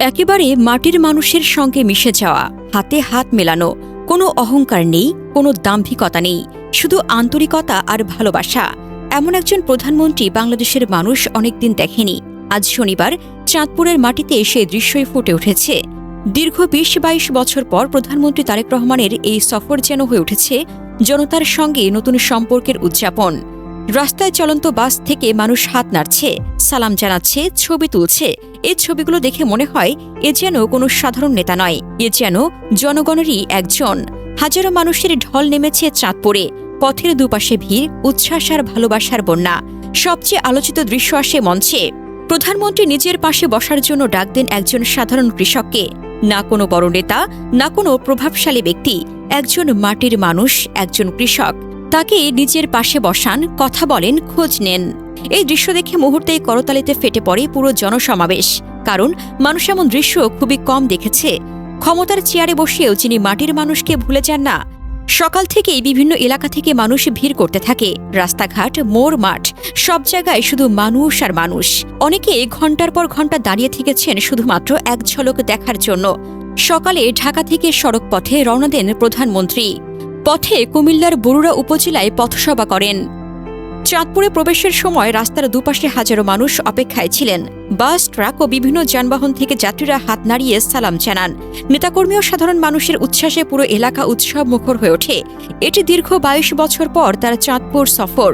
একেবারে মাটির মানুষের সঙ্গে মিশে যাওয়া, হাতে হাত মেলানো, কোনো অহংকার নেই, কোনো দাম্ভিকতা নেই, শুধু আন্তরিকতা আর ভালোবাসা। এমন একজন প্রধানমন্ত্রী বাংলাদেশের মানুষ অনেকদিন দেখেনি। আজ শনিবার চাঁদপুরের মাটিতে সেই দৃশ্যই ফুটে উঠেছে। দীর্ঘ ২০-২২ বছর পর প্রধানমন্ত্রী তারেক রহমানের এই সফর যেন হয়ে উঠেছে জনতার সঙ্গে নতুন সম্পর্কের উদযাপন। রাস্তায় চলন্ত বাস থেকে মানুষ হাত নাড়ছে, সালাম জানাচ্ছে, ছবি তুলছে। এই ছবিগুলো দেখে মনে হয় এ যেন কোনো সাধারণ নেতা নয়, এ যেন জনগণেরই একজন। হাজারো মানুষের ঢল নেমেছে চাঁদপুরে। পথের দুপাশে ভিড়, উচ্ছ্বাস আর ভালোবাসার বন্যা। সবচেয়ে আলোচিত দৃশ্য আসে মঞ্চে। প্রধানমন্ত্রী নিজের পাশে বসার জন্য ডাক দেন একজন সাধারণ কৃষককে। না কোনো বড় নেতা, না কোনো প্রভাবশালী ব্যক্তি, একজন মাটির মানুষ, একজন কৃষক। তাকে নিজের পাশে বসান, কথা বলেন, খোঁজ নেন। এই দৃশ্য দেখে মুহূর্তেই করতালিতে ফেটে পড়ে পুরো জনসমাবেশ। কারণ মানুষ এমন দৃশ্য খুবই কম দেখেছে। ক্ষমতার চেয়ারে বসেও যিনি মাটির মানুষকে ভুলে যান না। সকাল থেকেই বিভিন্ন এলাকা থেকে মানুষ ভিড় করতে থাকে। রাস্তাঘাট, মোড়, মাঠ, সব জায়গায় শুধু মানুষ আর মানুষ। অনেকে ঘণ্টার পর ঘণ্টা দাঁড়িয়ে থেকেছেন শুধুমাত্র এক ঝলক দেখার জন্য। সকালে ঢাকা থেকে সড়ক পথে রওনা দেন প্রধানমন্ত্রী। পথে কুমিল্লার বরুড়া উপজেলায় পথসভা করেন। চাঁদপুরে প্রবেশের সময় রাস্তার দুপাশে হাজারো মানুষ অপেক্ষায় ছিলেন। বাস, ট্রাক ও বিভিন্ন যানবাহন থেকে যাত্রীরা হাত নাড়িয়ে সালাম জানান। নেতাকর্মী ও সাধারণ মানুষের উচ্ছ্বাসে পুরো এলাকা উৎসব মুখর হয়ে ওঠে। এটি দীর্ঘ ২২ বছর পর তার চাঁদপুর সফর,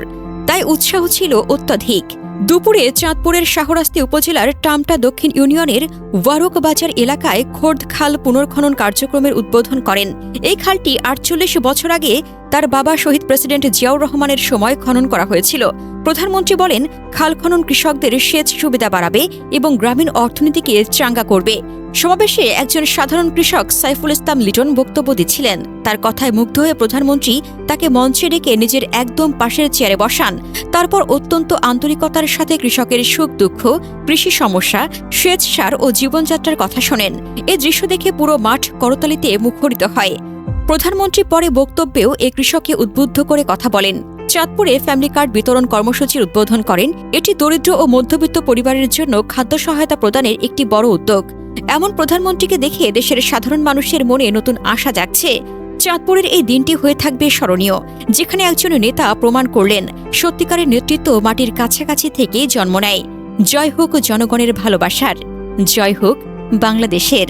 তাই উৎসাহ ছিল অত্যধিক। দুপুরে চাঁদপুরের শাহরাস্তি উপজেলার টামটা দক্ষিণ ইউনিয়নের ওয়ারুক বাজার এলাকায় খোর্দ খাল পুনর্খনন কার্যক্রমের উদ্বোধন করেন। এই খালটি ৪৮ বছর আগে তার বাবা শহীদ প্রেসিডেন্ট জিয়াউর রহমানের সময় খনন করা হয়েছিল। প্রধানমন্ত্রী বলেন, খাল খনন কৃষকদের সেচ সুবিধা বাড়াবে এবং গ্রামীণ অর্থনীতিকে চাঙ্গা করবে। সমাবেশে একজন সাধারণ কৃষক সাইফুল ইসলাম লিটন বক্তব্য দিচ্ছিলেন। তার কথায় মুগ্ধ হয়ে প্রধানমন্ত্রী তাকে মঞ্চে ডেকে নিজের একদম পাশের চেয়ারে বসান। তারপর অত্যন্ত আন্তরিকতার সাথে কৃষকের সুখ দুঃখ, কৃষি সমস্যা, সেচ সার ও জীবনযাত্রার কথা শোনেন। এই দৃশ্য দেখে পুরো মাঠ করতালিতে মুখরিত হয়। প্রধানমন্ত্রী পরে বক্তব্যেও এ কৃষককে উদ্বুদ্ধ করে কথা বলেন। চাঁদপুরে ফ্যামিলি কার্ড বিতরণ কর্মসূচির উদ্বোধন করেন। এটি দরিদ্র ও মধ্যবিত্ত পরিবারের জন্য খাদ্য সহায়তা প্রদানের একটি বড় উদ্যোগ। এমন প্রধানমন্ত্রীকে দেখে দেশের সাধারণ মানুষের মনে নতুন আশা জাগছে। চাঁদপুরের এই দিনটি হয়ে থাকবে স্মরণীয়, যেখানে একজন নেতা প্রমাণ করলেন সত্যিকারের নেতৃত্ব মাটির কাছাকাছি থেকে জন্ম নেয়। জয় হোক জনগণের ভালোবাসার, জয় হোক বাংলাদেশের।